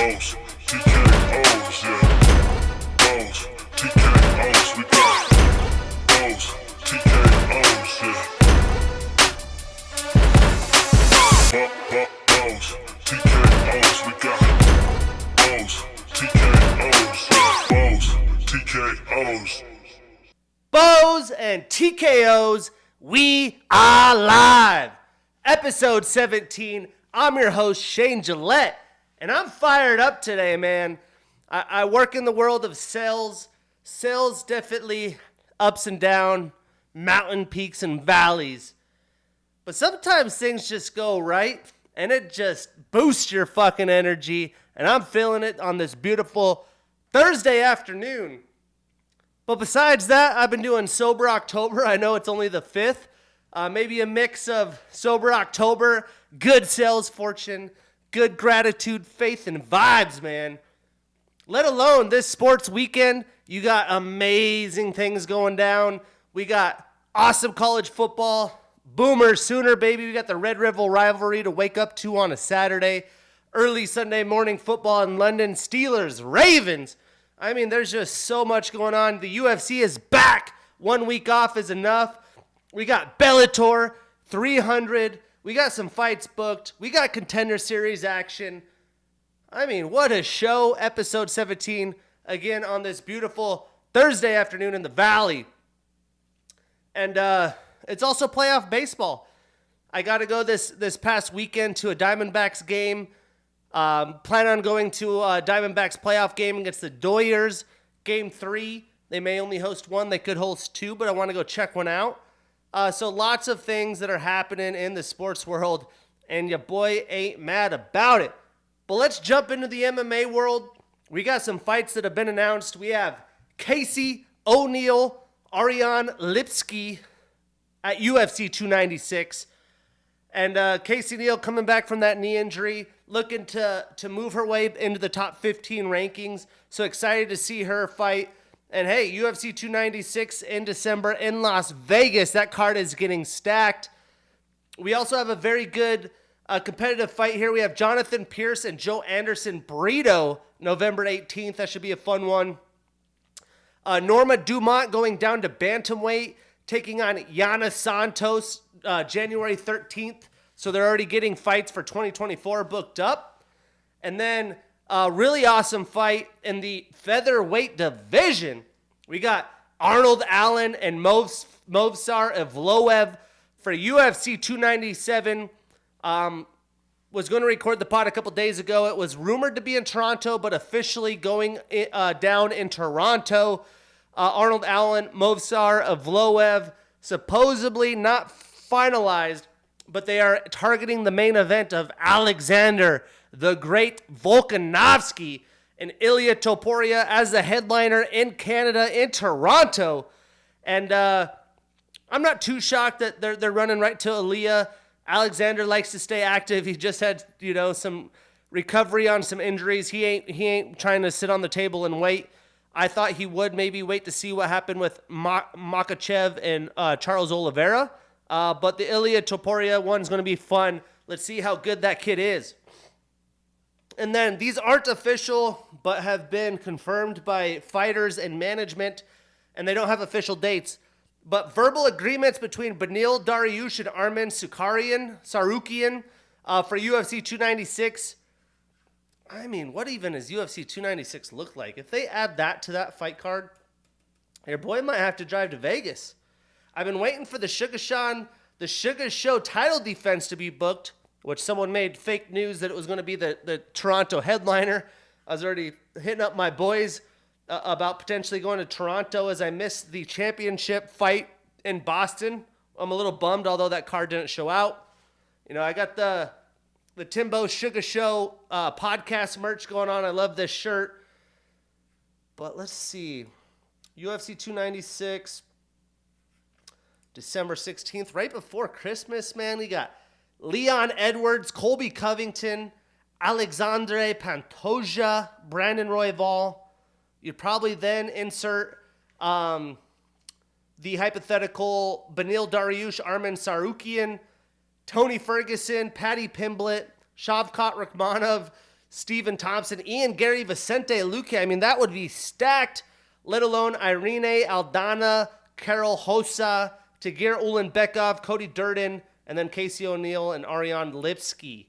Bows, TKOs, yeah. Bows, TKOs, we got bows, TKOs, yeah. Bows, TKOs, we got bows, TKOs, yeah. Bows, TKOs. Bows and TKOs, we are live. Episode 17. I'm your host, Shane Gillette, and I'm fired up today, man. I work in the world of sales. Sales definitely ups and down, mountain peaks and valleys. But sometimes things just go right, and it just boosts your fucking energy, and I'm feeling it on this beautiful Thursday afternoon. But besides that, I've been doing Sober October. I know it's only the 5th. Maybe a mix of Sober October, good sales fortune, good gratitude, faith, and vibes, man. Let alone this sports weekend, you got amazing things going down. We got awesome college football, Boomer Sooner, baby. We got the Red River rivalry to wake up to on a Saturday. Early Sunday morning football in London, Steelers, Ravens. I mean, there's just so much going on. The UFC is back. 1 week off is enough. We got Bellator, 300. We got some fights booked. We got Contender Series action. I mean, what a show. Episode 17, again, on this beautiful Thursday afternoon in the Valley. And it's also playoff baseball. I got to go this past weekend to a Diamondbacks game. Plan on going to Diamondbacks playoff game against the Doyers. Game 3. They may only host one. They could host 2, but I want to go check one out. So lots of things that are happening in the sports world, and your boy ain't mad about it. But let's jump into the MMA world. We got some fights that have been announced. We have Casey O'Neill, Ariane Lipski at UFC 296. And Casey O'Neill coming back from that knee injury, looking to move her way into the top 15 rankings. So excited to see her fight. And hey, UFC 296 in December in Las Vegas. That card is getting stacked. We also have a very good competitive fight here. We have Jonathan Pierce and Joe Anderson Brito, November 18th. That should be a fun one. Norma Dumont going down to bantamweight, taking on Yana Santos, January 13th. So they're already getting fights for 2024 booked up. And then a really awesome fight in the featherweight division. We got Arnold Allen and Movsar Evloev for UFC 297. Was going to record the pod a couple days ago. It was rumored to be in Toronto, but officially going down in Toronto. Arnold Allen, Movsar Evloev, supposedly not finalized, but they are targeting the main event of Alexander the Great Volkanovski and Ilya Topuria as the headliner in Canada, in Toronto. And I'm not too shocked that they're running right to Ilya. Alexander likes to stay active. He just had, some recovery on some injuries. He ain't trying to sit on the table and wait. I thought he would maybe wait to see what happened with Makhachev and Charles Oliveira. But the Ilya Topuria one's going to be fun. Let's see how good that kid is. And then these aren't official, but have been confirmed by fighters and management, and they don't have official dates. But verbal agreements between Beneil Dariush and Armen Sarukian for UFC 296. I mean, what even does UFC 296 look like? If they add that to that fight card, your boy might have to drive to Vegas. I've been waiting for the Sugar Show title defense to be booked, which someone made fake news that it was going to be the Toronto headliner. I was already hitting up my boys about potentially going to Toronto as I missed the championship fight in Boston. I'm a little bummed, although that card didn't show out. I got the Timbo Sugar Show podcast merch going on. I love this shirt. But let's see. UFC 296, December 16th, right before Christmas, man. We got Leon Edwards, Colby Covington, Alexandre Pantoja, Brandon Royval. You'd probably then insert the hypothetical Beneil Dariush, Armen Sarukian, Tony Ferguson, Paddy Pimblett, Shavkat Rakhmonov, Stephen Thompson, Ian Gary, Vicente Luque. I mean, that would be stacked, let alone Irene Aldana, Carol Hossa, Tagir Ulanbekov, Cody Durden, and then Casey O'Neill and Ariane Lipsky.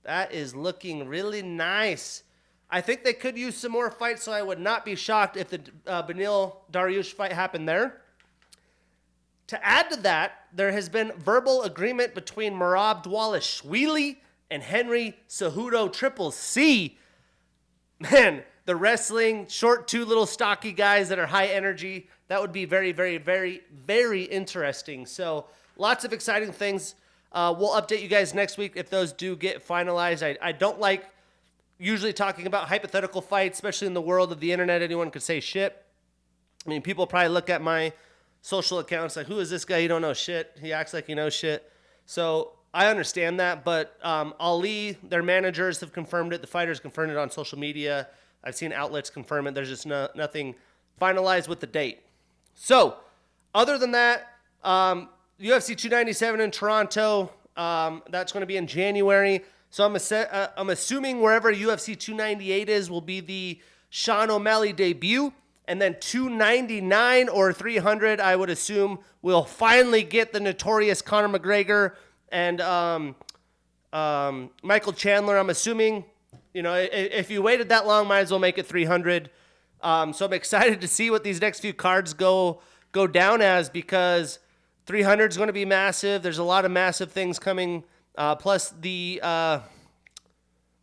That is looking really nice. I think they could use some more fights, so I would not be shocked if the Beneil Dariush fight happened there. To add to that, there has been verbal agreement between Merab Dvalishvili and Henry Cejudo Triple C. Man, the wrestling, short, two little stocky guys that are high energy. That would be very, very, very, very interesting. So lots of exciting things. We'll update you guys next week if those do get finalized. I don't like usually talking about hypothetical fights, especially in the world of the internet. Anyone could say shit. I mean, people probably look at my social accounts like, who is this guy? You don't know shit. He acts like he knows shit. So I understand that, but Ali, their managers have confirmed it. The fighters confirmed it on social media. I've seen outlets confirm it. There's just nothing finalized with the date. So other than that, UFC 297 in Toronto, that's going to be in January. So I'm assuming wherever UFC 298 is will be the Sean O'Malley debut. And then 299 or 300, I would assume, we'll finally get the notorious Conor McGregor and Michael Chandler. I'm assuming, if you waited that long, might as well make it 300. So I'm excited to see what these next few cards go down as, because 300 is going to be massive. There's a lot of massive things coming. Plus the,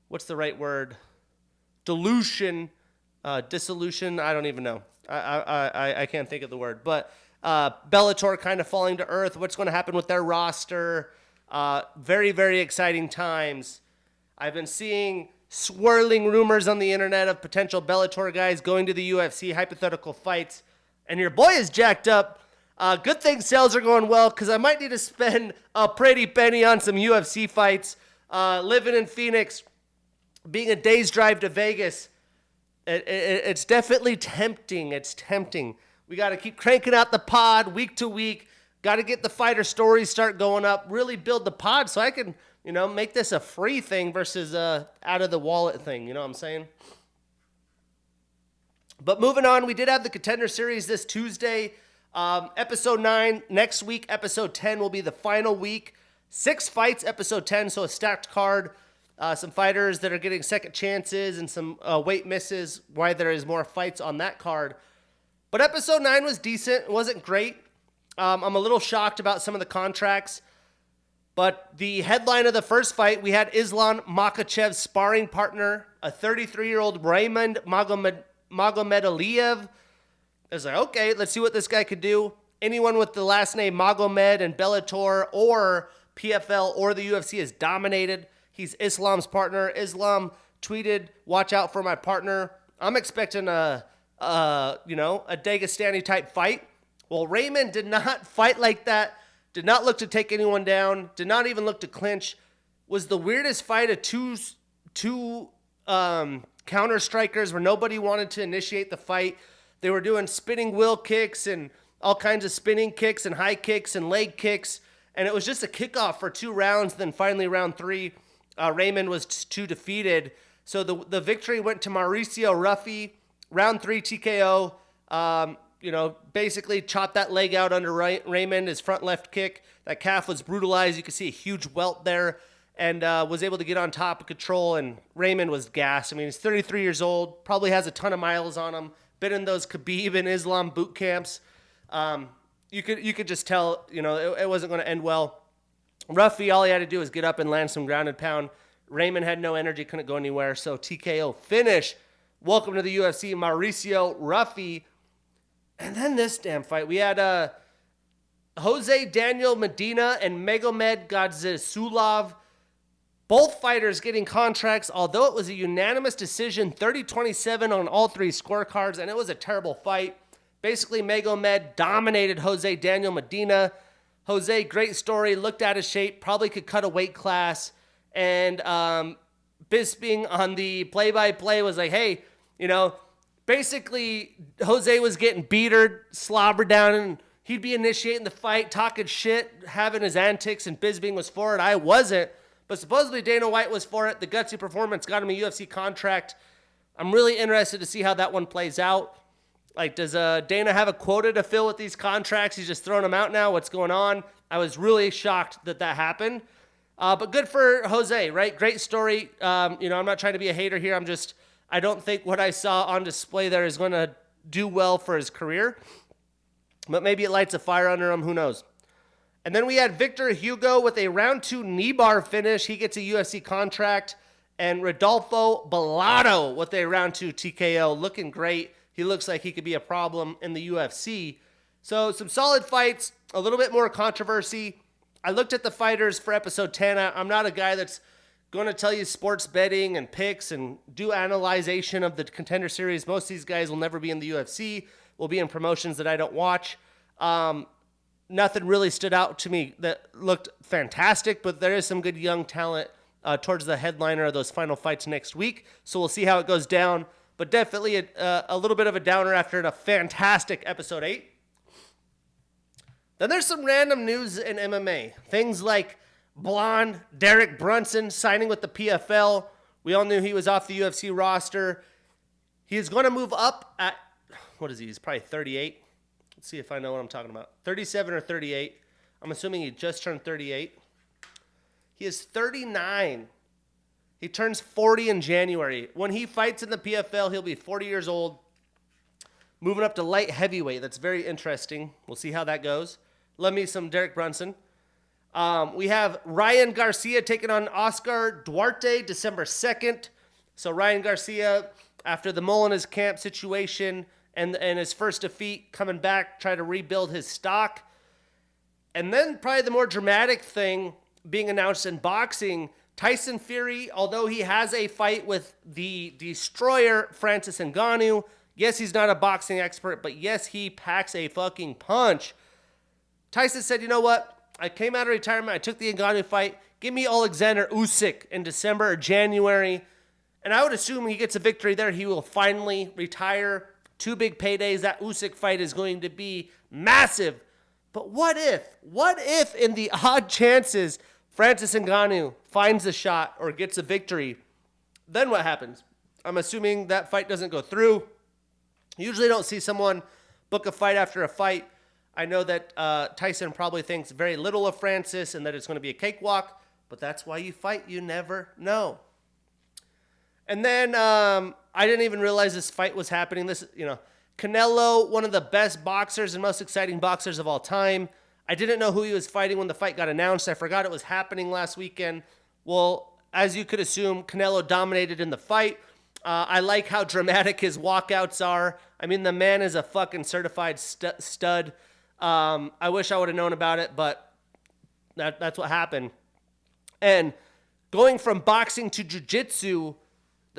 what's the right word? Dissolution. I don't even know. I can't think of the word. But Bellator kind of falling to earth. What's going to happen with their roster? Very, very exciting times. I've been seeing swirling rumors on the internet of potential Bellator guys going to the UFC, hypothetical fights. And your boy is jacked up. Good thing sales are going well, because I might need to spend a pretty penny on some UFC fights. Living in Phoenix, being a day's drive to Vegas, it's definitely tempting. It's tempting. We got to keep cranking out the pod week to week. Got to get the fighter stories start going up. Really build the pod so I can, make this a free thing versus out of the wallet thing. You know what I'm saying? But moving on, we did have the Contender Series this Tuesday. Episode 9. Next week, episode 10 will be the final week. 6 fights, episode 10, so a stacked card. Some fighters that are getting second chances and some weight misses, why there is more fights on that card. But episode 9 was decent. It wasn't great. I'm a little shocked about some of the contracts. But the headline of the first fight, we had Islam Makhachev's sparring partner, a 33-year-old Raymond Magomedaliev. I was like, okay, let's see what this guy could do. Anyone with the last name Magomed and Bellator or PFL or the UFC is dominated. He's Islam's partner. Islam tweeted, "Watch out for my partner." I'm expecting a Dagestani type fight. Well, Raymond did not fight like that. Did not look to take anyone down. Did not even look to clinch. Was the weirdest fight of two counter strikers where nobody wanted to initiate the fight. They were doing spinning wheel kicks and all kinds of spinning kicks and high kicks and leg kicks. And it was just a kickoff for 2 rounds. Then finally round 3, Raymond was too defeated. So the victory went to Mauricio Ruffy. Round 3 TKO. Basically chopped that leg out under Raymond, his front left kick. That calf was brutalized. You could see a huge welt there, and was able to get on top of control, and Raymond was gassed. I mean, he's 33 years old, probably has a ton of miles on him, been in those Khabib and Islam boot camps. You could just tell, it wasn't going to end well. Ruffy, all he had to do was get up and land some ground and pound. Raymond had no energy, couldn't go anywhere, so TKO finish. Welcome to the UFC, Mauricio Ruffy. And then this damn fight. We had Jose Daniel Medina and Magomed Gadzhisulov. Both fighters getting contracts, although it was a unanimous decision, 30-27 on all 3 scorecards, and it was a terrible fight. Basically, Magomed dominated Jose Daniel Medina. Jose, great story, looked out of shape, probably could cut a weight class. And Bisping on the play-by-play was like, hey, basically Jose was getting beatered, slobbered down, and he'd be initiating the fight, talking shit, having his antics, and Bisping was for it. I wasn't. But supposedly Dana White was for it. The gutsy performance got him a UFC contract. I'm really interested to see how that one plays out. Like, does Dana have a quota to fill with these contracts? He's just throwing them out now. What's going on? I was really shocked that happened. But good for Jose, right? Great story. I'm not trying to be a hater here. I don't think what I saw on display there is going to do well for his career. But maybe it lights a fire under him. Who knows? And then we had Victor Hugo with a round 2 knee bar finish. He gets a UFC contract. And Rodolfo Bellator with a round 2 TKO. Looking great. He looks like he could be a problem in the UFC. So some solid fights, a little bit more controversy. I looked at the fighters for episode 10. I'm not a guy that's going to tell you sports betting and picks and do analyzation of the contender series. Most of these guys will never be in the UFC, will be in promotions that I don't watch. Nothing really stood out to me that looked fantastic, but there is some good young talent towards the headliner of those final fights next week. So we'll see how it goes down. But definitely a little bit of a downer after a fantastic episode 8. Then there's some random news in MMA. Things like Blonde Derek Brunson signing with the PFL. We all knew he was off the UFC roster. He is going to move up at, what is he? He's probably 38. Let's see if I know what I'm talking about. 37 or 38. I'm assuming he just turned 38. He is 39. He turns 40 in January. When he fights in the PFL, he'll be 40 years old, moving up to light heavyweight. That's very interesting. We'll see how that goes. Love me some Derek Brunson. We have Ryan Garcia taking on Oscar Duarte December 2nd. So Ryan Garcia, after the mole in his camp situation and his first defeat, coming back, try to rebuild his stock. And then probably the more dramatic thing being announced in boxing, Tyson Fury, although he has a fight with the destroyer, Francis Ngannou, yes, he's not a boxing expert, but yes, he packs a fucking punch. Tyson said, you know what? I came out of retirement. I took the Ngannou fight. Give me Alexander Usyk in December or January. And I would assume he gets a victory there. He will finally retire. 2 big paydays. That Usyk fight is going to be massive. But what if in the odd chances Francis Ngannou finds a shot or gets a victory, then what happens? I'm assuming that fight doesn't go through. Usually don't see someone book a fight after a fight. I know that Tyson probably thinks very little of Francis and that it's going to be a cakewalk, but that's why you fight. You never know. And then I didn't even realize this fight was happening. Canelo, one of the best boxers and most exciting boxers of all time. I didn't know who he was fighting when the fight got announced. I forgot it was happening last weekend. Well, as you could assume, Canelo dominated in the fight. I like how dramatic his walkouts are. I mean, the man is a fucking certified stud. I wish I would have known about it, but that's what happened. And going from boxing to jiu-jitsu,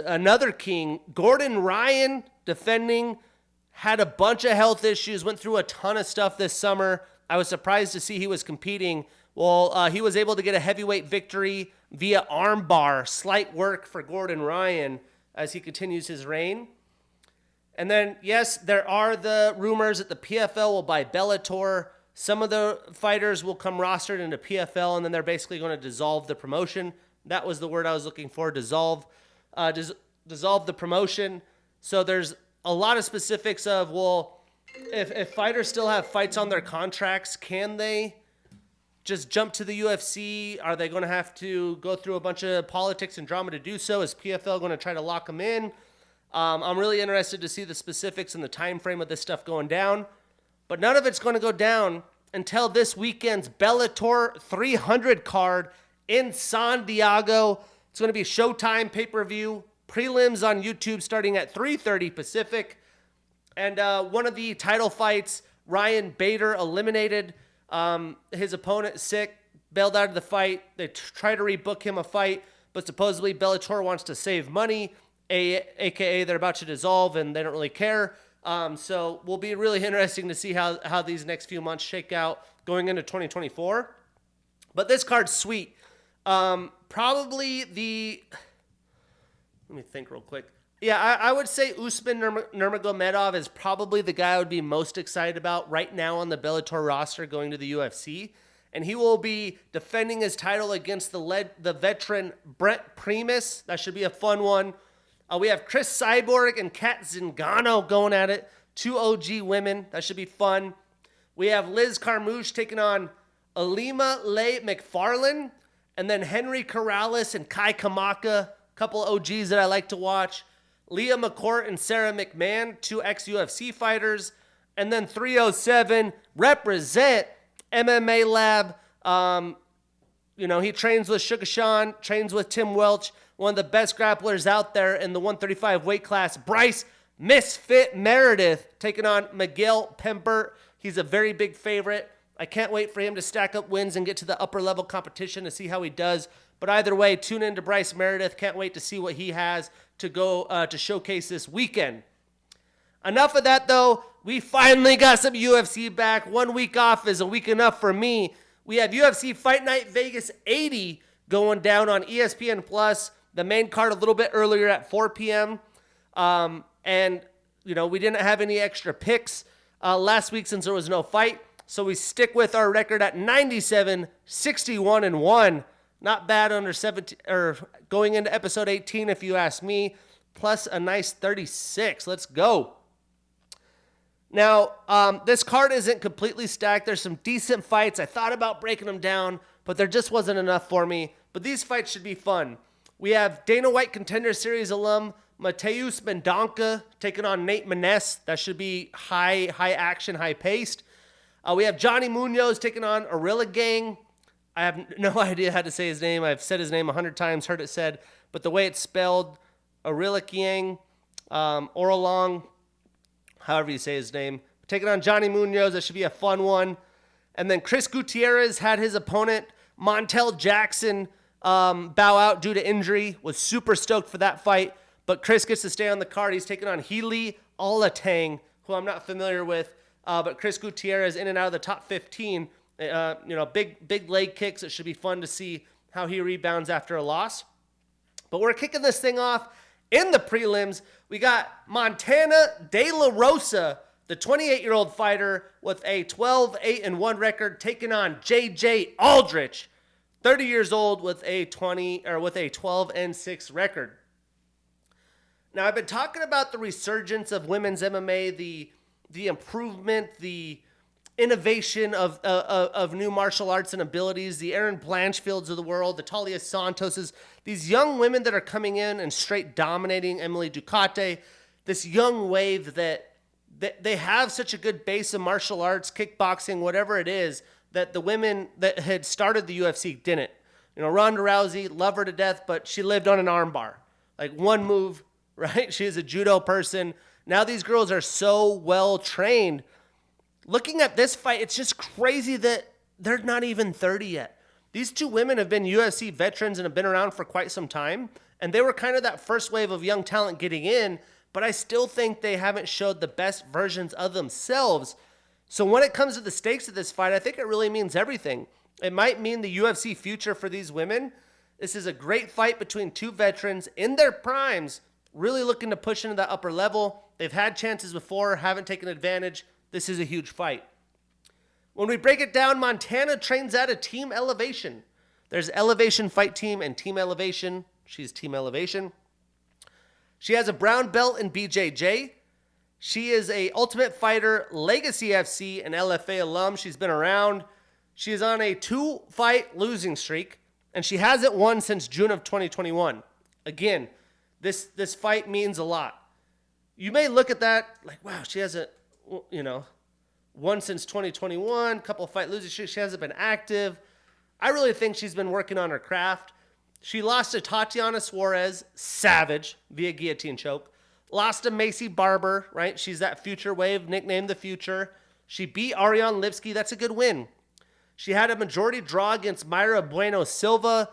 another king, Gordon Ryan, defending, had a bunch of health issues, went through a ton of stuff this summer. I was surprised to see he was competing. Well, he was able to get a heavyweight victory via armbar. Slight work for Gordon Ryan as he continues his reign. And then, yes, there are the rumors that the PFL will buy Bellator. Some of the fighters will come rostered into PFL, and then they're basically going to dissolve the promotion. That was the word I was looking for, dissolve. Dissolve the promotion. So there's a lot of specifics of, well, if fighters still have fights on their contracts, can they just jump to the UFC? Are they going to have to go through a bunch of politics and drama to do so? Is PFL going to try to lock them in? I'm really interested to see the specifics and the time frame of this stuff going down. But none of it's going to go down until this weekend's Bellator 300 card in San Diego. It's going to be Showtime pay-per-view. Prelims on YouTube starting at 3:30 Pacific. And one of the title fights, Ryan Bader eliminated his opponent, sick, bailed out of the fight. They try to rebook him a fight, but supposedly Bellator wants to save money, aka they're about to dissolve and they don't really care. So will be really interesting to see how these next few months shake out going into 2024. But this card's sweet. Probably the... Let me think real quick. Yeah, I would say Usman Nurmagomedov is probably the guy I would be most excited about right now on the Bellator roster going to the UFC. and he will be defending his title against the veteran Brent Primus. That should be a fun one. We have Chris Cyborg and Kat Zingano going at it. 2 OG women. That should be fun. We have Liz Carmouche taking on Alima Leigh McFarlane. And then Henry Corrales and Kai Kamaka. Couple OGs that I like to watch. Leah McCourt and Sarah McMahon. 2 ex-UFC fighters. And then 307, represent MMA Lab. He trains with Sugar Sean, trains with Tim Welch, one of the best grapplers out there in the 135 weight class. Bryce Misfit Meredith taking on Miguel Pembert. He's a very big favorite. I can't wait for him to stack up wins and get to the upper level competition to see how he does. But either way, tune in to Bryce Meredith. Can't wait to see what he has to go to showcase this weekend. Enough of that, though. We finally got some UFC back. 1 week off is a week enough for me. We have UFC Fight Night Vegas 80 going down on ESPN Plus. The main card a little bit earlier at 4 p.m. We didn't have any extra picks last week since there was no fight. So we stick with our record at 97, 61, and 1. Not bad under 17 or going into episode 18, if you ask me. Plus a nice 36. Let's go. Now, this card isn't completely stacked. There's some decent fights. I thought about breaking them down, but there just wasn't enough for me. But these fights should be fun. We have Dana White Contender Series alum Mateus Mendonca taking on Nate Maness. That should be high action, high paced. We have Johnny Munoz taking on Orilla Gang. I have no idea how to say his name. I've said his name 100 times, heard it said, but the way it's spelled, Orilla Gang, Orolong, however you say his name, taking on Johnny Munoz. That should be a fun one. And then Chris Gutierrez had his opponent, Montel Jackson, bow out due to injury. Was super stoked for that fight. But Chris gets to stay on the card. He's taking on Healy Olatang, who I'm not familiar with. But Chris Gutierrez in and out of the top 15. Big leg kicks. It should be fun to see how he rebounds after a loss. But we're kicking this thing off in the prelims. We got Montana De La Rosa, the 28-year-old fighter with a 12-8-1 record, taking on JJ Aldrich, 30 years old with a 12-6 record. Now, I've been talking about the resurgence of women's MMA, the improvement, the innovation of new martial arts and abilities, the Erin Blanchfields of the world, the Talia Santoses, these young women that are coming in and straight dominating Emily Ducote, this young wave that they have such a good base of martial arts, kickboxing, whatever it is, that the women that had started the UFC didn't. Ronda Rousey, love her to death, but she lived on an armbar. Like one move, right? She is a judo person. Now these girls are so well trained. Looking at this fight, it's just crazy that they're not even 30 yet. These two women have been UFC veterans and have been around for quite some time, and they were kind of that first wave of young talent getting in, but I still think they haven't showed the best versions of themselves. So when it comes to the stakes of this fight, I think it really means everything. It might mean the UFC future for these women. This is a great fight between two veterans in their primes, really looking to push into that upper level. They've had chances before, haven't taken advantage. This is a huge fight. When we break it down, Montana trains out of Team Elevation. There's Elevation Fight Team and Team Elevation. She's Team Elevation. She has a brown belt in BJJ. She is a Ultimate Fighter, Legacy FC, and LFA alum. She's been around. She is on a 2-fight losing streak, and she hasn't won since June of 2021. Again, this fight means a lot. You may look at that like, wow, she hasn't, won since 2021, couple of fight losing streaks. She hasn't been active. I really think she's been working on her craft. She lost to Tatiana Suarez, savage, via guillotine choke. Lost to Macy Barber, right? She's that future wave, nicknamed the Future. She beat Ariane Lipsky. That's a good win. She had a majority draw against Mayra Bueno Silva.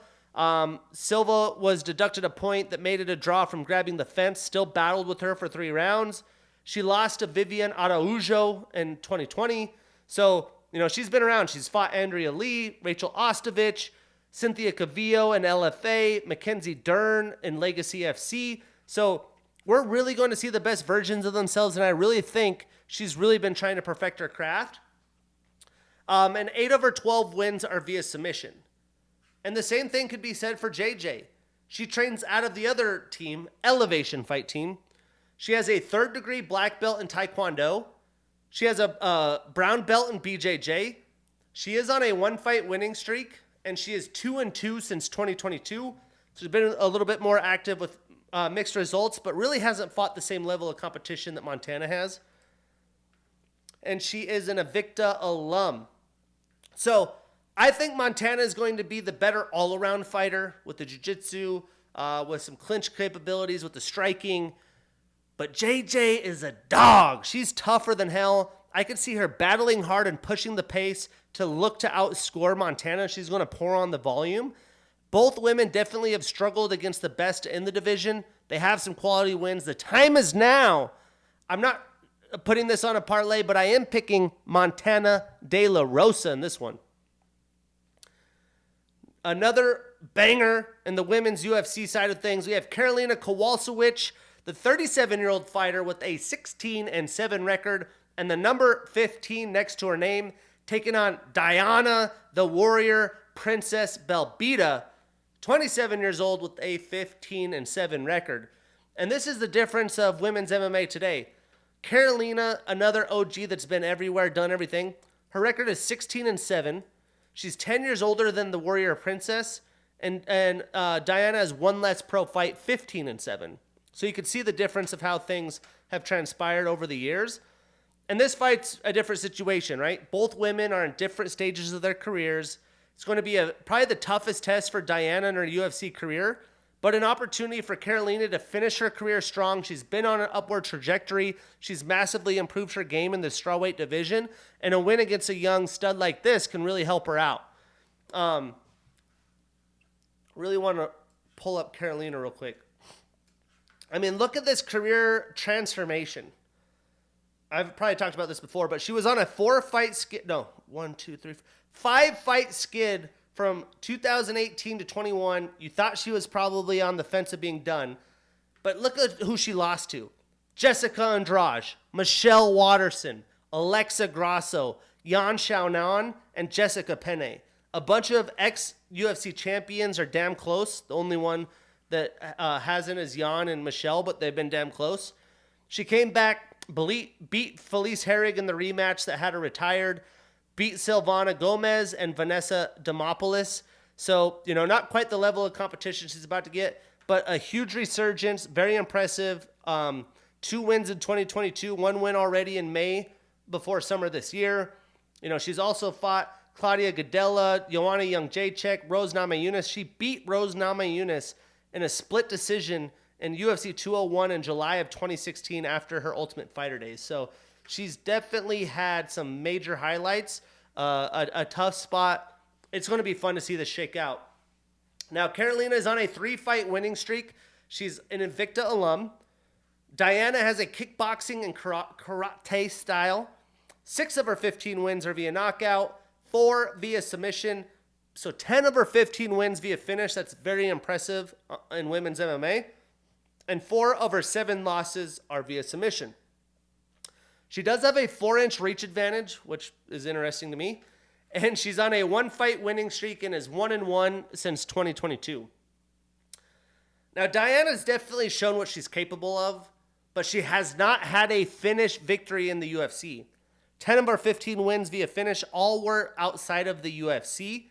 Silva was deducted a point that made it a draw from grabbing the fence. Still battled with her for 3 rounds. She lost to Vivian Araujo in 2020. So, she's been around. She's fought Andrea Lee, Rachel Ostovich, Cynthia Cavillo in LFA, Mackenzie Dern in Legacy FC. So we're really going to see the best versions of themselves, and I really think she's really been trying to perfect her craft. And 8 of her 12 wins are via submission. And the same thing could be said for JJ. She trains out of the other team, Elevation Fight Team. She has a 3rd degree black belt in Taekwondo. She has a brown belt in BJJ. She is on a 1-fight winning streak, and she is 2-2 since 2022. She's been a little bit more active with mixed results, but really hasn't fought the same level of competition that Montana has. And she is an Invicta alum. So I think Montana is going to be the better all-around fighter with the jiu-jitsu, with some clinch capabilities, with the striking. But JJ is a dog. She's tougher than hell. I could see her battling hard and pushing the pace to look to outscore Montana. She's going to pour on the volume. Both women definitely have struggled against the best in the division. They have some quality wins. The time is now. I'm not putting this on a parlay, but I am picking Montana De La Rosa in this one. Another banger in the women's UFC side of things. We have Karolina Kowalkiewicz, the 37-year-old fighter with a 16-7 record and the number 15 next to her name, taking on Diana, the Warrior Princess Belbita, 27 years old with a 15-7 record. And this is the difference of women's MMA today. Karolina, another OG that's been everywhere, done everything. Her record is 16-7. She's 10 years older than the Warrior Princess. And Diana has one less pro fight, 15-7. So you can see the difference of how things have transpired over the years. And this fight's a different situation, right? Both women are in different stages of their careers. It's going to be probably the toughest test for Diana in her UFC career, but an opportunity for Karolina to finish her career strong. She's been on an upward trajectory. She's massively improved her game in the strawweight division, and a win against a young stud like this can really help her out. Really want to pull up Karolina real quick. I mean, look at this career transformation. I've probably talked about this before, but she was on a 5-fight skid from 2018 to 21. You thought she was probably on the fence of being done. But look at who she lost to. Jessica Andrade, Michelle Watterson, Alexa Grasso, Yan Xiaonan, and Jessica Penne. A bunch of ex-UFC champions are damn close. The only one that hasn't is Yan and Michelle, but they've been damn close. She came back, beat Felice Herrig in the rematch that had her retired, beat Silvana Gomez and Vanessa Demopoulos. So, not quite the level of competition she's about to get, but a huge resurgence, very impressive. 2 wins in 2022, 1 win already in May before summer this year. She's also fought Claudia Gadelha, Joanna Jędrzejczyk, Rose Namajunas. She beat Rose Namajunas in a split decision in UFC 201 in July of 2016 after her Ultimate Fighter days. So she's definitely had some major highlights, a tough spot. It's going to be fun to see this shake out. Now, Karolina is on a 3-fight winning streak. She's an Invicta alum. Diana has a kickboxing and karate style. 6 of her 15 wins are via knockout, 4 via submission. So 10 of her 15 wins via finish. That's very impressive in women's MMA. And 4 of her 7 losses are via submission. She does have a 4-inch reach advantage, which is interesting to me. And she's on a 1-fight winning streak and is 1-1 since 2022. Now, Diana's definitely shown what she's capable of, but she has not had a finish victory in the UFC. 10 of her 15 wins via finish all were outside of the UFC.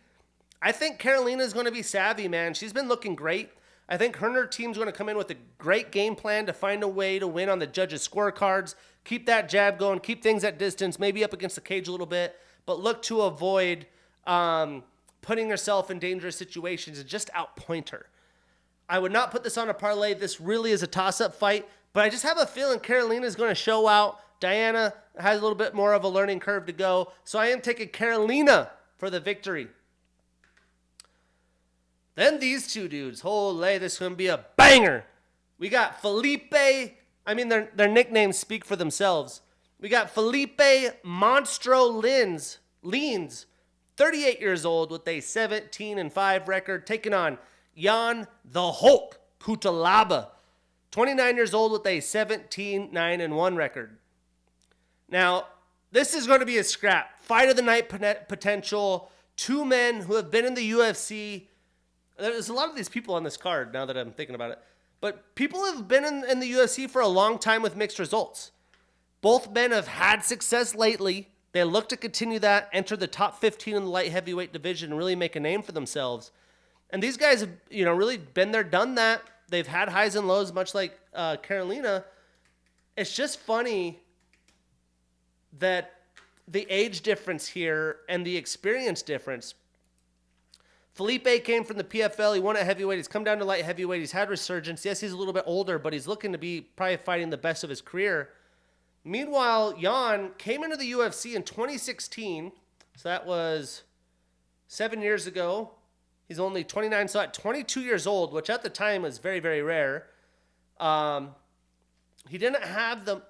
I think Karolina is going to be savvy, man. She's been looking great. I think her and her team's going to come in with a great game plan to find a way to win on the judges' scorecards, keep that jab going, keep things at distance, maybe up against the cage a little bit, but look to avoid putting herself in dangerous situations and just outpoint her. I would not put this on a parlay. This really is a toss-up fight, but I just have a feeling Karolina is going to show out. Diana has a little bit more of a learning curve to go, so I am taking Karolina for the victory. Then these two dudes, holy, this is going to be a banger. We got Felipe, their nicknames speak for themselves. We got Felipe Monstro Leans, 38 years old with a 17-5 record, taking on Jan the Hulk Cutelaba, 29 years old with a 17-9-1 record. Now, this is going to be a scrap. Fight of the night potential. Two men who have been in the UFC. There's a lot of these people on this card now that I'm thinking about it. But people have been in the UFC for a long time with mixed results. Both men have had success lately. They look to continue that, enter the top 15 in the light heavyweight division, and really make a name for themselves. And these guys have, really been there, done that. They've had highs and lows, much like Carolina. It's just funny that the age difference here and the experience difference. Felipe came from the PFL. He won at heavyweight. He's come down to light heavyweight. He's had resurgence. Yes, he's a little bit older, but he's looking to be probably fighting the best of his career. Meanwhile, Jan came into the UFC in 2016. So that was 7 years ago. He's only 29, so at 22 years old, which at the time was very, very rare. He didn't have the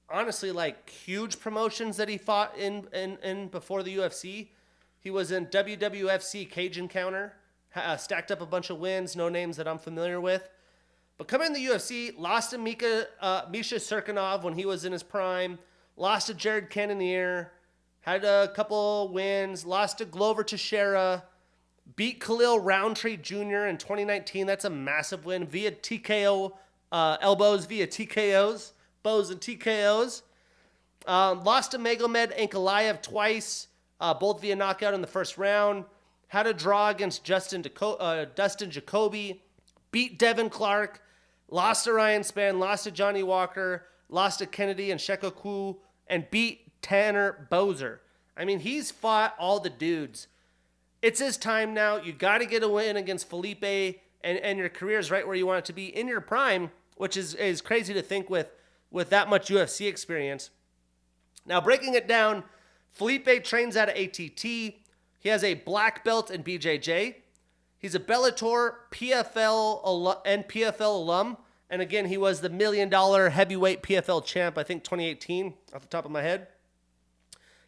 honestly, like, huge promotions that he fought in before the UFC. He was in WWFC Cage Encounter, stacked up a bunch of wins, no names that I'm familiar with. But coming in the UFC, lost to Misha Serkinov when he was in his prime, lost to Jared Cannonier, had a couple wins, lost to Glover Teixeira, beat Khalil Roundtree Jr. in 2019. That's a massive win via TKO, elbows via TKOs, bows and TKOs. Lost to Magomed Ankalaev twice, both via knockout in the first round. Had a draw against Dustin Jacoby. Beat Devin Clark. Lost to Ryan Spann. Lost to Johnny Walker. Lost to Kennedy and Shekoku. And beat Tanner Bozer. I mean, he's fought all the dudes. It's his time now. You got to get a win against Felipe. And your career is right where you want it to be in your prime, which is crazy to think with that much UFC experience. Now, breaking it down, Felipe trains out of ATT. He has a black belt in BJJ. He's a Bellator and PFL alum. And again, he was the $1 million heavyweight PFL champ, I think 2018, off the top of my head.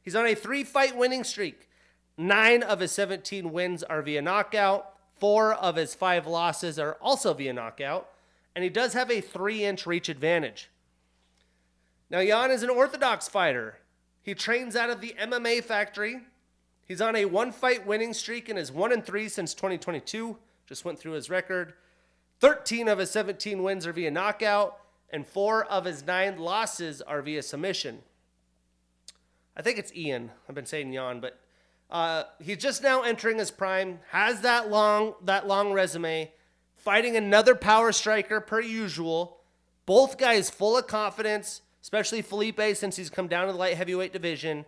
He's on a 3-fight winning streak. 9 of his 17 wins are via knockout. 4 of his 5 losses are also via knockout. And he does have a 3-inch reach advantage. Now, Jan is an orthodox fighter. He trains out of the MMA Factory. He's on a 1-fight winning streak and is 1-3 since 2022. Just went through his record. 13 of his 17 wins are via knockout, and 4 of his 9 losses are via submission. I think it's Ian. I've been saying Jan, but he's just now entering his prime. Has that long resume. Fighting another power striker per usual. Both guys full of confidence, especially Felipe since he's come down to the light heavyweight division.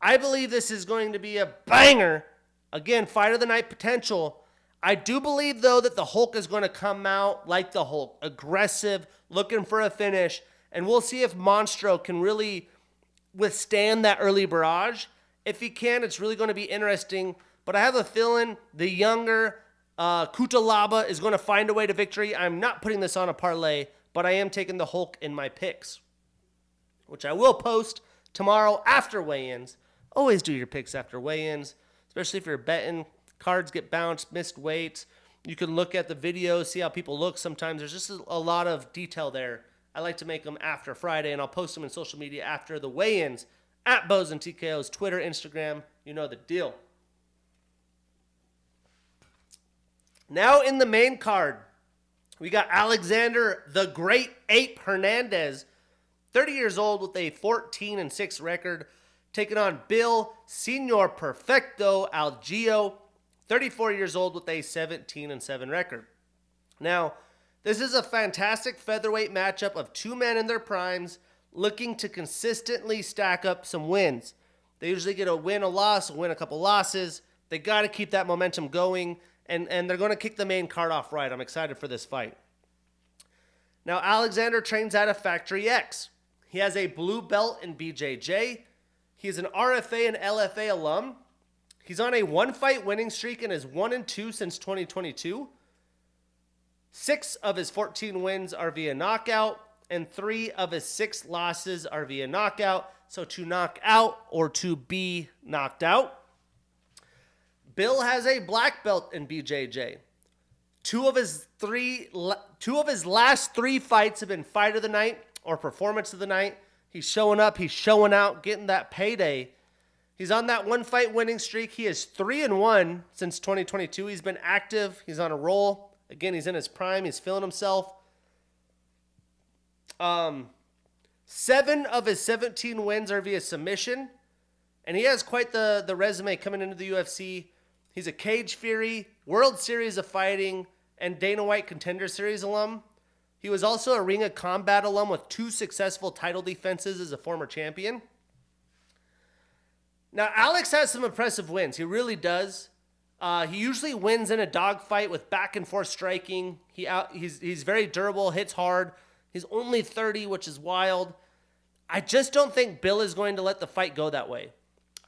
I believe this is going to be a banger. Again, fight of the night potential. I do believe, though, that the Hulk is going to come out like the Hulk, aggressive, looking for a finish. And we'll see if Monstro can really withstand that early barrage. If he can, it's really going to be interesting. But I have a feeling the younger Kutalaba is going to find a way to victory. I'm not putting this on a parlay, but I am taking the Hulk in my picks, which I will post tomorrow after weigh-ins. Always do your picks after weigh-ins, especially if you're betting. Cards get bounced, missed weights. You can look at the videos, see how people look. Sometimes there's just a lot of detail there. I like to make them after Friday, and I'll post them in social media after the weigh-ins at Bows and TKOs, Twitter, Instagram. You know the deal. Now in the main card, we got Alexander the Great Ape Hernandez, 30 years old with a 14-6 record, taking on Bill Senor Perfecto Algeo, 34 years old with a 17-7 record. Now, this is a fantastic featherweight matchup of two men in their primes looking to consistently stack up some wins. They usually get a win, a loss, a win, a couple losses. They got to keep that momentum going, and they're going to kick the main card off right. I'm excited for this fight. Now, Alexander trains out of Factory X. He has a blue belt in BJJ. He is an RFA and LFA alum. He's on a 1-fight winning streak and is 1-2 since 2022. 6 of his 14 wins are via knockout, and 3 of his 6 losses are via knockout. So to knock out or to be knocked out. Bill has a black belt in BJJ. Two of his last 3 fights have been fight of the night or performance of the night. He's showing up. He's showing out, getting that payday. He's on that one-fight winning streak. He is 3-1 since 2022. He's been active. He's on a roll. Again, he's in his prime. He's feeling himself. 7 of his 17 wins are via submission. And he has quite the resume coming into the UFC. He's a Cage Fury, World Series of Fighting, and Dana White Contender Series alum. He was also a Ring of Combat alum with 2 successful title defenses as a former champion. Now, Alex has some impressive wins. He really does. He usually wins in a dogfight with back-and-forth striking. He's very durable, hits hard. He's only 30, which is wild. I just don't think Bill is going to let the fight go that way.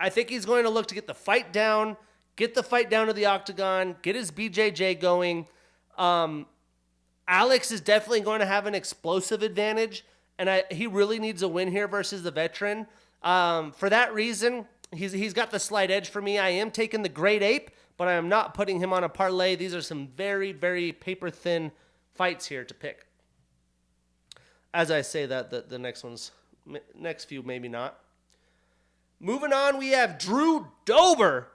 I think he's going to look to get the fight down to the octagon, get his BJJ going. Alex is definitely going to have an explosive advantage, and he really needs a win here versus the veteran. For that reason, he's got the slight edge for me. I am taking the Great Ape, but I am not putting him on a parlay. These are some very, very paper-thin fights here to pick. As I say that, the next few maybe not. Moving on, we have Drew Dober.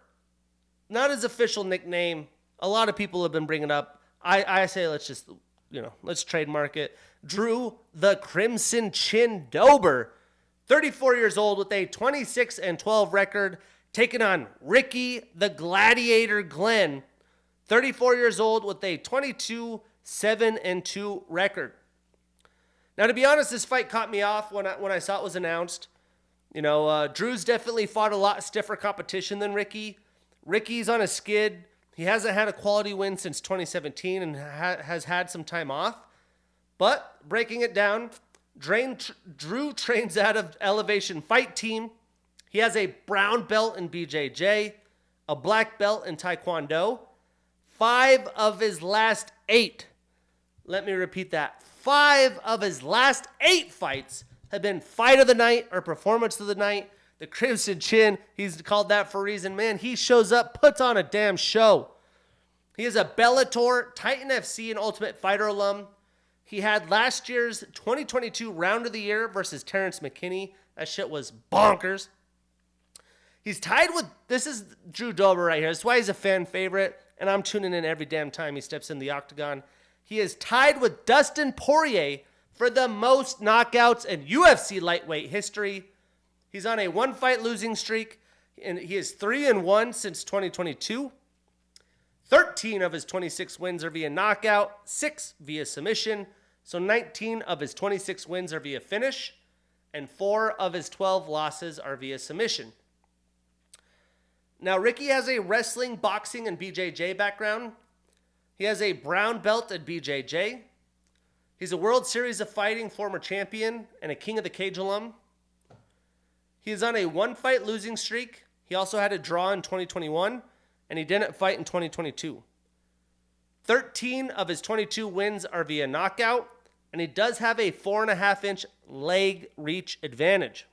Not his official nickname. A lot of people have been bringing up. I say let's trademark it. Drew the Crimson Chin Dober. 34 years old with a 26-12 record. Taking on Ricky the Gladiator Glenn. 34 years old with a 22-7-2 record. Now, to be honest, this fight caught me off when I saw it was announced. Drew's definitely fought a lot stiffer competition than Ricky. Ricky's on a skid. He hasn't had a quality win since 2017 and has had some time off. But breaking it down, Drew trains out of Elevation Fight Team. He has a brown belt in BJJ, a black belt in Taekwondo. 5 of his last 8. Let me repeat that. 5 of his last 8 fights have been fight of the night or performance of the night. The Crimson Chin, he's called that for a reason. Man, he shows up, puts on a damn show. He is a Bellator, Titan FC, and Ultimate Fighter alum. He had last year's 2022 Round of the Year versus Terrence McKinney. That shit was bonkers. He's tied with, this is Drew Dober right here. That's why he's a fan favorite, and I'm tuning in every damn time he steps in the octagon. He is tied with Dustin Poirier for the most knockouts in UFC lightweight history. He's on a 1-fight losing streak, and he is 3-1 since 2022. 13 of his 26 wins are via knockout, 6 via submission. So 19 of his 26 wins are via finish, and 4 of his 12 losses are via submission. Now, Ricky has a wrestling, boxing, and BJJ background. He has a brown belt at BJJ. He's a World Series of Fighting former champion and a King of the Cage alum. He is on a 1-fight losing streak. He also had a draw in 2021, and he didn't fight in 2022. 13 of his 22 wins are via knockout, and he does have a 4.5-inch leg reach advantage.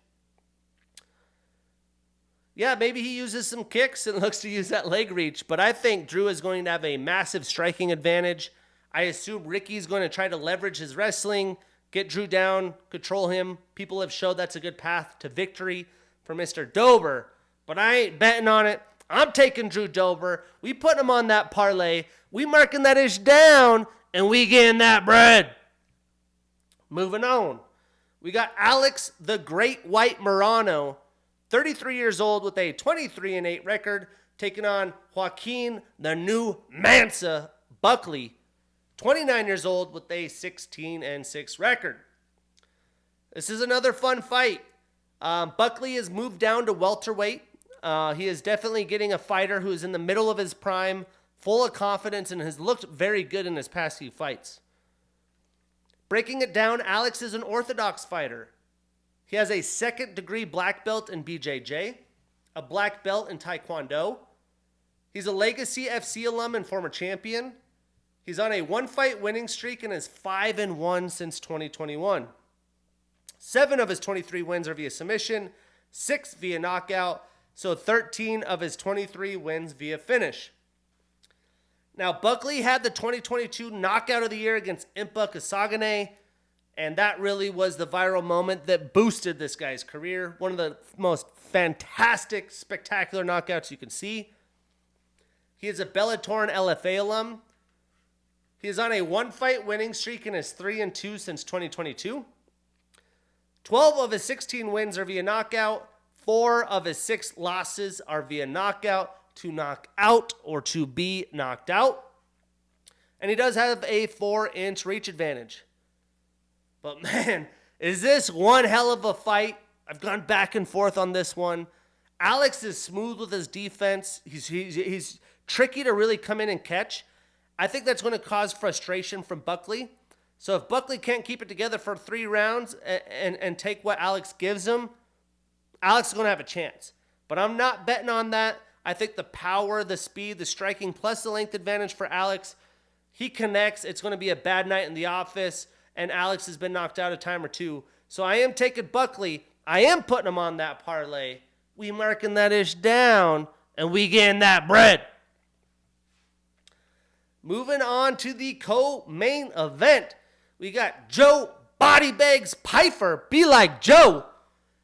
Yeah, maybe he uses some kicks and looks to use that leg reach, but I think Drew is going to have a massive striking advantage. I assume Ricky's going to try to leverage his wrestling, get Drew down, control him. People have showed that's a good path to victory for Mr. Dober, but I ain't betting on it. I'm taking Drew Dober. We put him on that parlay. We marking that ish down, and we getting that bread. Moving on. We got Alex the Great White Morano, 33 years old with a 23-8 record, taking on Joaquin the New Mansa Buckley, 29 years old with a 16-6 record. This is another fun fight. Buckley has moved down to welterweight. He is definitely getting a fighter who is in the middle of his prime, full of confidence, and has looked very good in his past few fights. Breaking it down, Alex is an orthodox fighter. He has a 2nd-degree black belt in BJJ, a black belt in Taekwondo. He's a Legacy FC alum and former champion. He's on a 1-fight winning streak and is 5-1 since 2021. 7 of his 23 wins are via submission, 6 via knockout, so 13 of his 23 wins via finish. Now, Buckley had the 2022 Knockout of the Year against Impa Kasagane, And that really was the viral moment that boosted this guy's career. One of the most fantastic, spectacular knockouts you can see. He is a Bellator and LFA alum. He is on a 1-fight winning streak and is 3-2 since 2022. 12 of his 16 wins are via knockout. 4 of his 6 losses are via knockout, to knock out or to be knocked out. And he does have a 4-inch reach advantage. But man, is this one hell of a fight? I've gone back and forth on this one. Alex is smooth with his defense. He's tricky to really come in and catch. I think that's going to cause frustration from Buckley. So if Buckley can't keep it together for 3 rounds and take what Alex gives him, Alex is going to have a chance. But I'm not betting on that. I think the power, the speed, the striking, plus the length advantage for Alex, he connects. It's going to be a bad night in the office, and Alex has been knocked out a time or 2. So I am taking Buckley. I am putting him on that parlay. We marking that ish down, and we getting that bread. Moving on to the co-main event, we got Joe Bodybags Pyfer, be like Joe.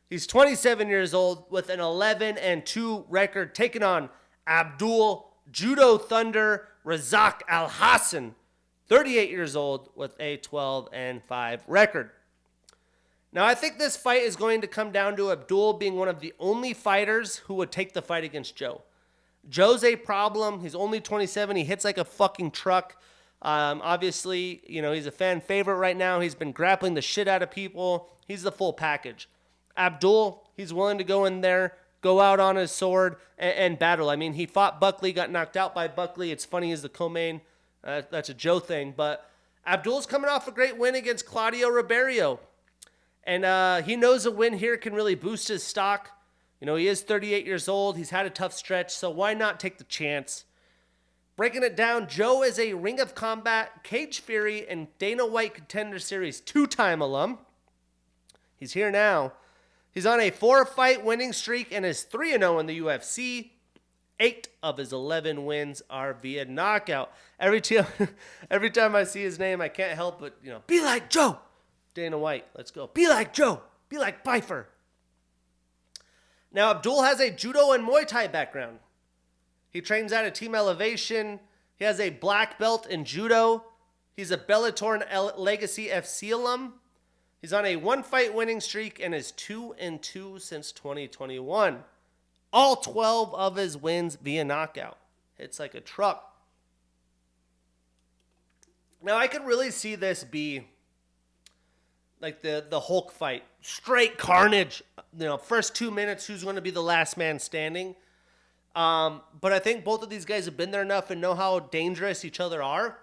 He's 27 years old with an 11-2 record, taking on Abdul Judo Thunder Razak Al Hassan, 38 years old with a 12-5 record. Now, I think this fight is going to come down to Abdul being one of the only fighters who would take the fight against Joe. Joe's a problem. He's only 27. He hits like a fucking truck. Obviously, he's a fan favorite right now. He's been grappling the shit out of people. He's the full package. Abdul, he's willing to go in there, go out on his sword, and battle. I mean, he fought Buckley, got knocked out by Buckley. It's funny as the co-main. That's a Joe thing. But Abdul's coming off a great win against Claudio Ribeiro. And he knows a win here can really boost his stock. He is 38 years old. He's had a tough stretch, so why not take the chance? Breaking it down, Joe is a Ring of Combat, Cage Fury, and Dana White Contender Series 2-time alum. He's here now. He's on a 4-fight winning streak and is 3-0 in the UFC. 8 of his 11 wins are via knockout. Every time I see his name, I can't help but, be like Joe. Dana White, let's go. Be like Joe. Be like Pyfer. Now, Abdul has a judo and Muay Thai background. He trains out of Team Elevation. He has a black belt in judo. He's a Bellator and Legacy FC alum. He's on a 1-fight winning streak and is 2-2 since 2021. All 12 of his wins via knockout. Hits like a truck. Now, I could really see this be like the Hulk fight. Straight carnage. First 2 minutes, who's going to be the last man standing? But I think both of these guys have been there enough and know how dangerous each other are.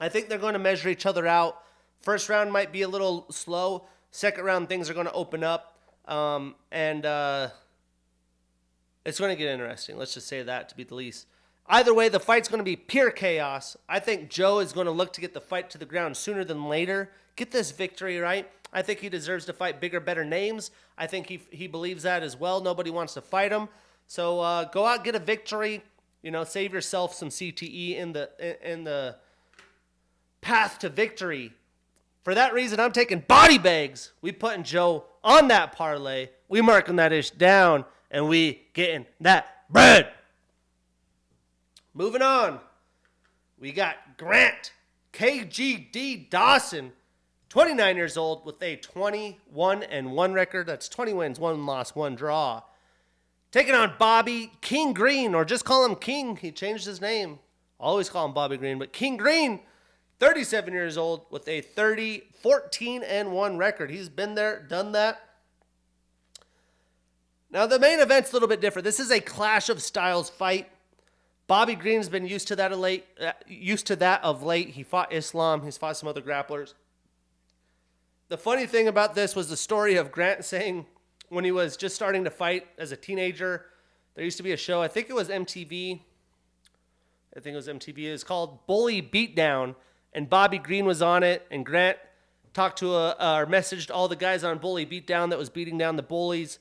I think they're going to measure each other out. First round might be a little slow. Second round, things are going to open up. And it's going to get interesting. Let's just say that, to be the least. Either way, the fight's going to be pure chaos. I think Joe is going to look to get the fight to the ground sooner than later. Get this victory, right? I think he deserves to fight bigger, better names. I think he believes that as well. Nobody wants to fight him. So go out, get a victory. Save yourself some CTE in the path to victory. For that reason, I'm taking body bags. We putting Joe on that parlay. We marking that ish down, and we getting that bread. Moving on, we got Grant KGD Dawson, 29 years old with a 21-1 record. That's 20 wins, 1 loss, 1 draw. Taking on Bobby King Green, or just call him King. He changed his name. Always call him Bobby Green, but King Green, 37 years old with a 14-1 record. He's been there, done that. Now, the main event's a little bit different. This is a clash of styles fight. Bobby Green's been used to that of late. He fought Islam. He's fought some other grapplers. The funny thing about this was the story of Grant saying when he was just starting to fight as a teenager, there used to be a show, I think it was MTV. It was called Bully Beatdown, and Bobby Green was on it, and Grant talked to or messaged all the guys on Bully Beatdown that was beating down the bullies.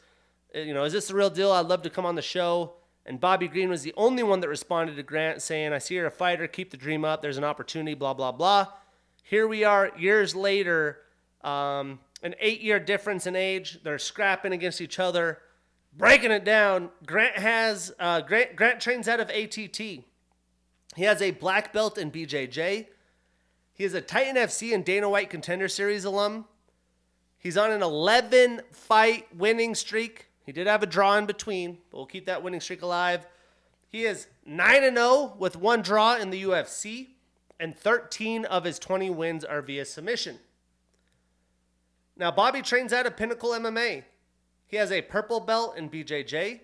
Is this the real deal? I'd love to come on the show. And Bobby Green was the only one that responded to Grant saying, I see you're a fighter, keep the dream up, there's an opportunity, blah, blah, blah. Here we are years later, An 8-year difference in age. They're scrapping against each other, breaking it down. Grant trains out of ATT. He has a black belt in BJJ. He is a Titan FC and Dana White Contender Series alum. He's on an 11-fight winning streak. He did have a draw in between, but we'll keep that winning streak alive. He is 9-0 with 1 draw in the UFC, and 13 of his 20 wins are via submission. Now, Bobby trains out of Pinnacle MMA. He has a purple belt in BJJ.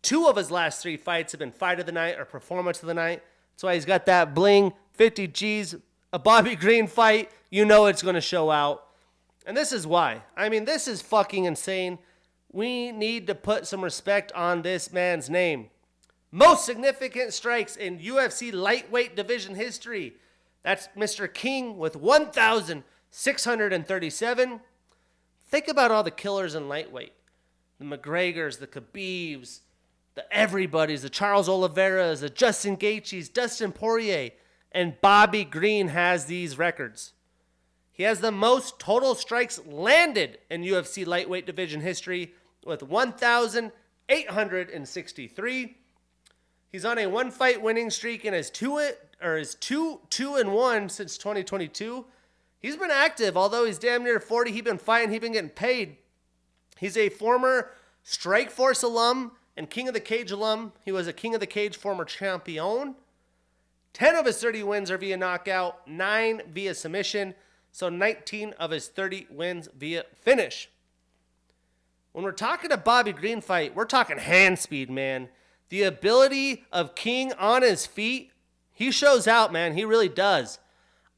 2 of his last 3 fights have been fight of the night or performance of the night. That's why he's got that bling, 50 G's, a Bobby Green fight. You know it's going to show out. And this is why. I mean, this is fucking insane. We need to put some respect on this man's name. Most significant strikes in UFC lightweight division history. That's Mr. King with 1,637. Think about all the killers in lightweight. The McGregors, the Khabibs, the everybody's, the Charles Oliveira's, the Justin Gaethje's, Dustin Poirier, and Bobby Green has these records. He has the most total strikes landed in UFC lightweight division history with 1,863. He's on a 1-fight winning streak and is 2-1 since 2022. He's been active, although he's damn near 40. He's been fighting, he's been getting paid. He's a former Strikeforce alum and King of the Cage alum. He was a King of the Cage former champion. 10 of his 30 wins are via knockout, 9 via submission, so 19 of his 30 wins via finish. When we're talking a Bobby Green fight, we're talking hand speed, man. The ability of King on his feet, he shows out, man. He really does.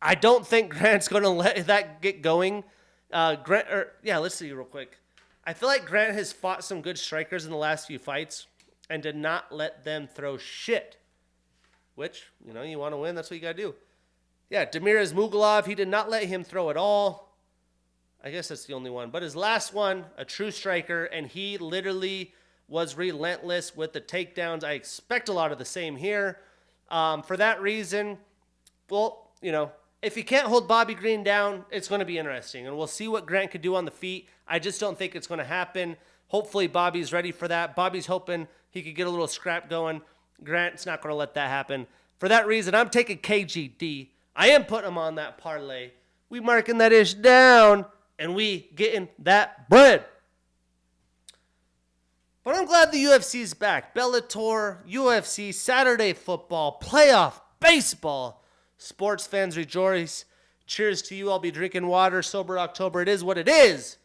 I don't think Grant's going to let that get going. Let's see real quick. I feel like Grant has fought some good strikers in the last few fights and did not let them throw shit. Which, you want to win, that's what you got to do. Yeah, Demiraz Mugalov, he did not let him throw at all. I guess that's the only one. But his last one, a true striker, and he literally was relentless with the takedowns. I expect a lot of the same here. For that reason, if you can't hold Bobby Green down, it's going to be interesting. And we'll see what Grant could do on the feet. I just don't think it's going to happen. Hopefully Bobby's ready for that. Bobby's hoping he could get a little scrap going. Grant's not going to let that happen. For that reason, I'm taking KGD. I am putting him on that parlay. We marking that ish down, and we getting that bread. But I'm glad the UFC's back. Bellator, UFC, Saturday football, playoff baseball. Sports fans rejoice. Cheers to you. I'll be drinking water. Sober October. It is what it is.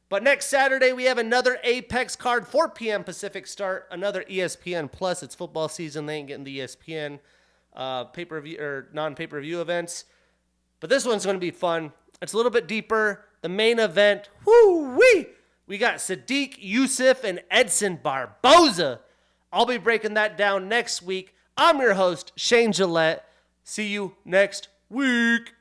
But next Saturday, we have another Apex card, 4 p.m. Pacific start. Another ESPN Plus. It's football season. They ain't getting the ESPN pay-per-view or non-pay-per-view events. But this one's going to be fun. It's a little bit deeper. The main event, whoo-wee! We got Sadiq Youssef and Edson Barboza. I'll be breaking that down next week. I'm your host, Shane Gillette. See you next week.